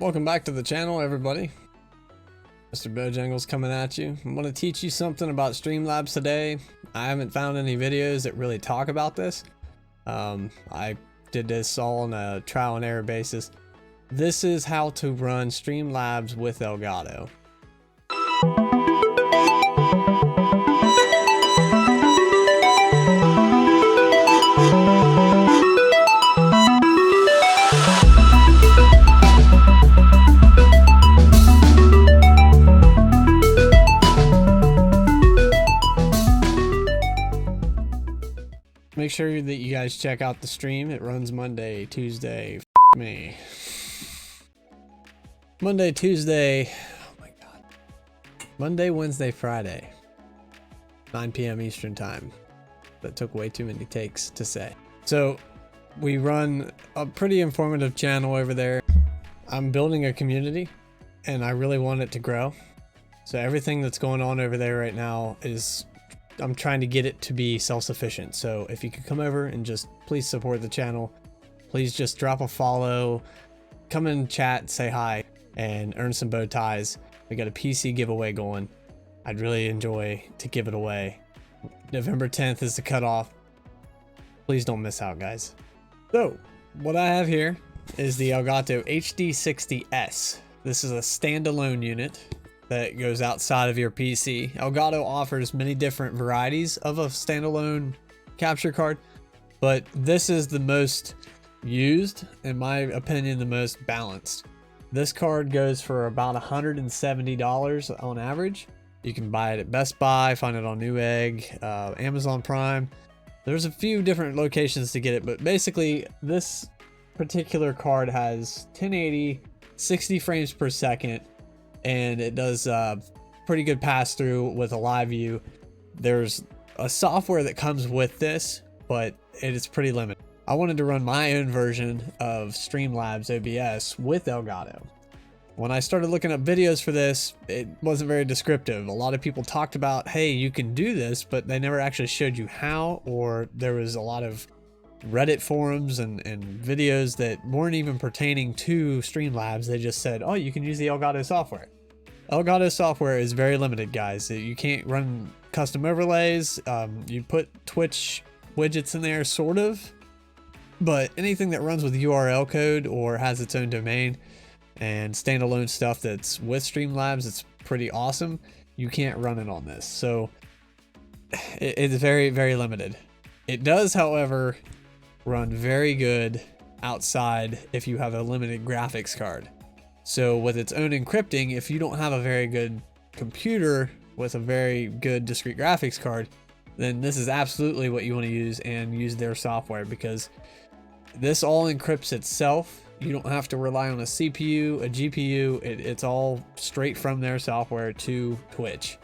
Welcome back to the channel, everybody. Mr. Bojangles coming at you. I'm going to teach you something about Streamlabs today. I haven't found any videos that really talk about this. I did this all on a trial and error basis. This is how to run Streamlabs with Elgato. Make sure that you guys check out the stream. It runs Monday, Tuesday, me. Monday, Tuesday, oh my god. Monday, Wednesday, Friday. 9 p.m. Eastern time. That took way too many takes to say. So, we run a pretty informative channel over there. I'm building a community, and I really want it to grow. So everything that's going on over there right now is I'm trying to get it to be self-sufficient. So if you could come over and just please support the channel, please just drop a follow, come in chat, say hi, and earn some bow ties. We got a PC giveaway going. I'd really enjoy to give it away. November 10th is the cutoff. Please don't miss out, guys. So what I have here is the Elgato HD60S. This is a standalone unit that goes outside of your PC. Elgato offers many different varieties of a standalone capture card, but this is the most used, in my opinion, the most balanced. This card goes for about $170 on average. You can buy it at Best Buy, find it on Newegg, Amazon Prime. There's a few different locations to get it, but basically this particular card has 1080, 60 frames per second, and it does pretty good pass through with a live view. There's a software that comes with this, but it is pretty limited. I wanted to run my own version of Streamlabs OBS with Elgato. When I started looking up videos for this, it wasn't very descriptive. A lot of people talked about, hey, you can do this, but they never actually showed you how, or there was a lot of Reddit forums and videos that weren't even pertaining to Streamlabs. They just said, oh, you can use the Elgato software. Elgato software is very limited, guys. You can't run custom overlays. You put Twitch widgets in there, sort of, but anything that runs with URL code or has its own domain and standalone stuff that's with Streamlabs, it's pretty awesome. You can't run it on this. So it's very, very limited. It does, however, run very good outside if you have a limited graphics card. So with its own encrypting, if you don't have a very good computer with a very good discrete graphics card, then this is absolutely what you want to use, and use their software, because this all encrypts itself. You don't have to rely on a CPU, a GPU. It's all straight from their software to Twitch.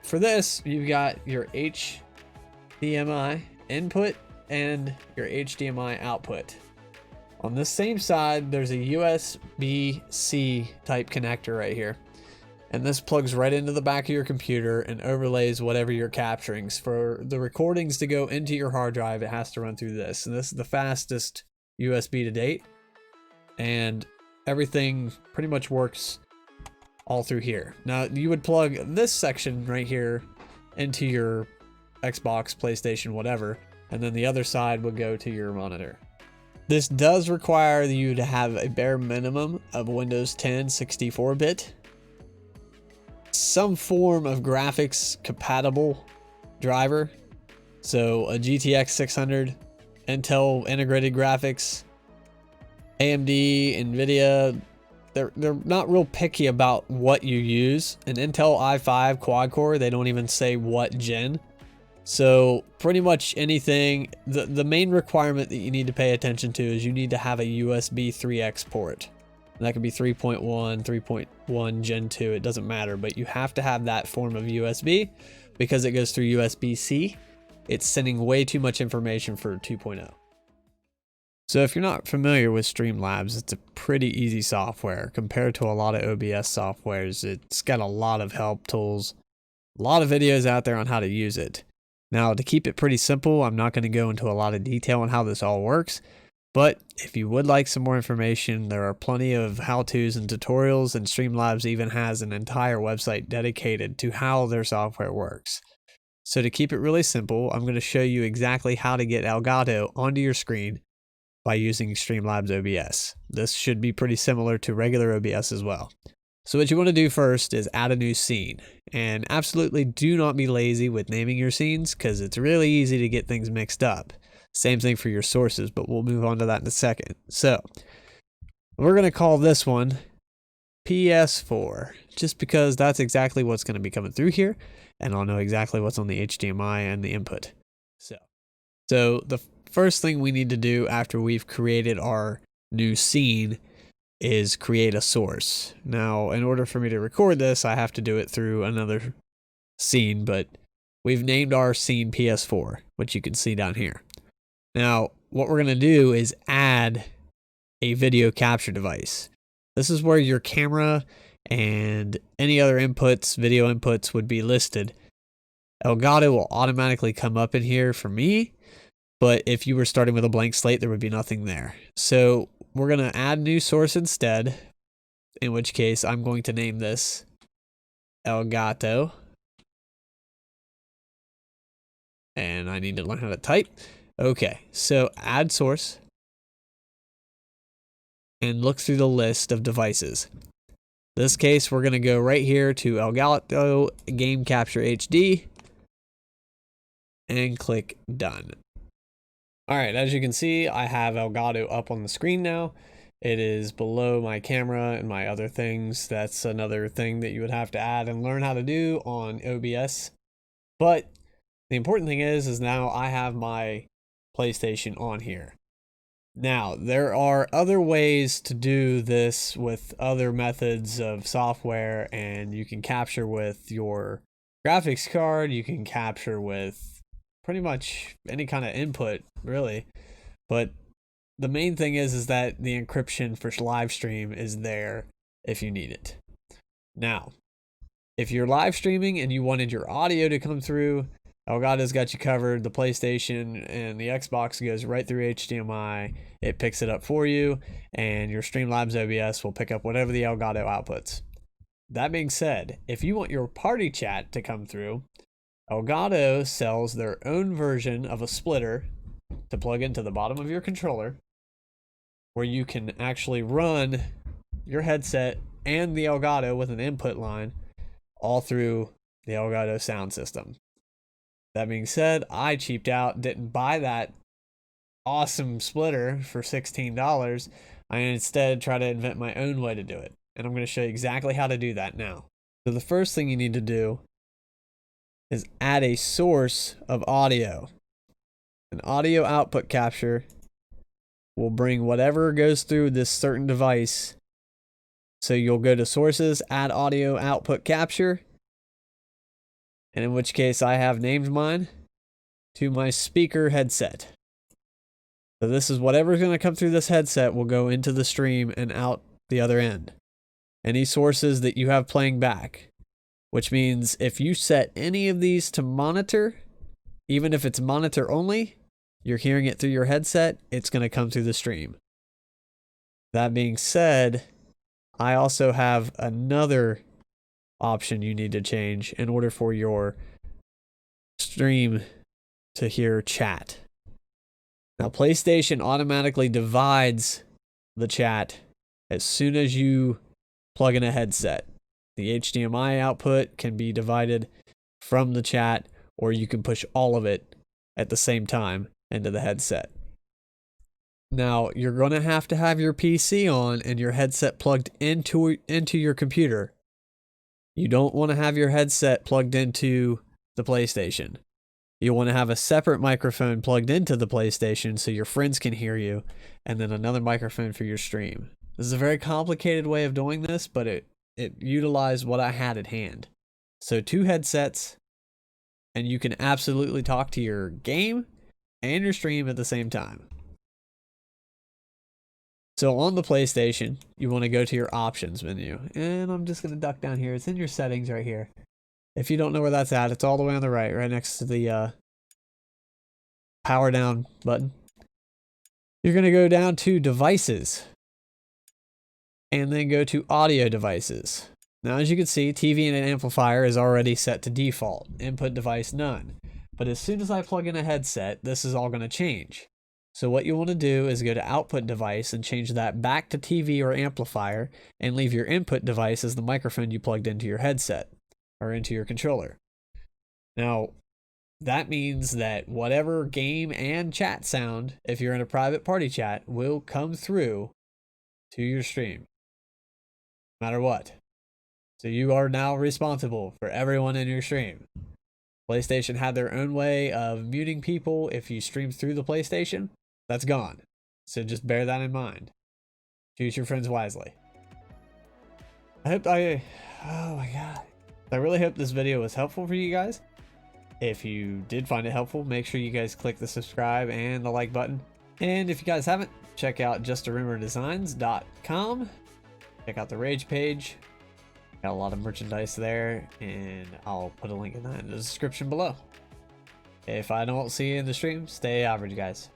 For this, you've got your HDMI input and your HDMI output. On this same side, there's a USB-C type connector right here. And this plugs right into the back of your computer and overlays whatever you're capturing. For the recordings to go into your hard drive, it has to run through this. And this is the fastest USB to date. And everything pretty much works all through here. Now, you would plug this section right here into your Xbox, PlayStation, whatever. And then the other side would go to your monitor. This does require you to have a bare minimum of Windows 10 64-bit, some form of graphics compatible driver, so a GTX 600, Intel integrated graphics, AMD, Nvidia. They're not real picky about what you use. An Intel i5 quad core, they don't even say what gen. So pretty much anything, the main requirement that you need to pay attention to is you need to have a USB 3X port. And that could be 3.1, 3.1 Gen 2, it doesn't matter, but you have to have that form of USB because it goes through USB-C. It's sending way too much information for 2.0. So if you're not familiar with Streamlabs, it's a pretty easy software compared to a lot of OBS softwares. It's got a lot of help tools, a lot of videos out there on how to use it. Now, to keep it pretty simple, I'm not going to go into a lot of detail on how this all works, But if you would like some more information, there are plenty of how-tos and tutorials, and Streamlabs even has an entire website dedicated to how their software works. So to keep it really simple, I'm going to show you exactly how to get Elgato onto your screen by using Streamlabs OBS. This should be pretty similar to regular OBS as well. So what you want to do first is add a new scene, and absolutely do not be lazy with naming your scenes because it's really easy to get things mixed up. Same thing for your sources, but we'll move on to that in a second. So we're going to call this one PS4, just because that's exactly what's going to be coming through here, and I'll know exactly what's on the HDMI and the input. So the first thing we need to do after we've created our new scene is create a source. Now, in order for me to record this, I have to do it through another scene, but we've named our scene PS4, which you can see down here. Now, what we're going to do is add a video capture device. This is where your camera and any other inputs, video inputs, would be listed. Elgato will automatically come up in here for me, but if you were starting with a blank slate, there would be nothing there. So we're going to add a new source instead, in which case I'm going to name this Elgato. And I need to learn how to type. Okay, so add source and look through the list of devices. In this case, we're going to go right here to Elgato Game Capture HD and click done. All right, as you can see, I have Elgato up on the screen now. It is below my camera and my other things. That's another thing that you would have to add and learn how to do on OBS. But the important thing is now I have my PlayStation on here. Now, there are other ways to do this with other methods of software, and you can capture with your graphics card, you can capture with pretty much any kind of input, really. But the main thing is that the encryption for live stream is there if you need it. Now, if you're live streaming and you wanted your audio to come through, Elgato's got you covered. The PlayStation and the Xbox goes right through HDMI. It picks it up for you, and your Streamlabs OBS will pick up whatever the Elgato outputs. That being said, if you want your party chat to come through, Elgato sells their own version of a splitter to plug into the bottom of your controller, where you can actually run your headset and the Elgato with an input line all through the Elgato sound system. That being said, I cheaped out, didn't buy that awesome splitter for $16. I instead try to invent my own way to do it. And I'm going to show you exactly how to do that now. So the first thing you need to do is add a source of audio. An audio output capture will bring whatever goes through this certain device. So you'll go to sources, add audio output capture, and in which case I have named mine to my speaker headset. So this is whatever's going to come through this headset will go into the stream and out the other end. Any sources that you have playing back, which means if you set any of these to monitor, even if it's monitor only, you're hearing it through your headset, it's going to come through the stream. That being said, I also have another option you need to change in order for your stream to hear chat. Now, PlayStation automatically divides the chat as soon as you plug in a headset. The HDMI output can be divided from the chat, or you can push all of it at the same time into the headset. Now, you're going to have your PC on and your headset plugged into your computer. You don't want to have your headset plugged into the PlayStation. You want to have a separate microphone plugged into the PlayStation so your friends can hear you, and then another microphone for your stream. This is a very complicated way of doing this, but it utilized what I had at hand. So 2 headsets, and you can absolutely talk to your game and your stream at the same time. So on the PlayStation, you want to go to your options menu, and I'm just going to duck down here. It's in your settings right here. If you don't know where that's at, it's all the way on the right next to the power down button. You're going to go down to devices and then go to audio devices. Now, as you can see, TV and an amplifier is already set to default, input device none. But as soon as I plug in a headset, this is all going to change. So what you want to do is go to output device and change that back to TV or amplifier and leave your input device as the microphone you plugged into your headset or into your controller. Now, that means that whatever game and chat sound, if you're in a private party chat, will come through to your stream, no matter what. So you are now responsible for everyone in your stream. PlayStation had their own way of muting people if you stream through the PlayStation. That's gone. So just bear that in mind. Choose your friends wisely. Oh my god. I really hope this video was helpful for you guys. If you did find it helpful, make sure you guys click the subscribe and the like button. And if you guys haven't, check out justarememberdesigns.com. Check out the Rage page. Got a lot of merchandise there, and I'll put a link in that in the description below. If I don't see you in the stream, stay average, guys.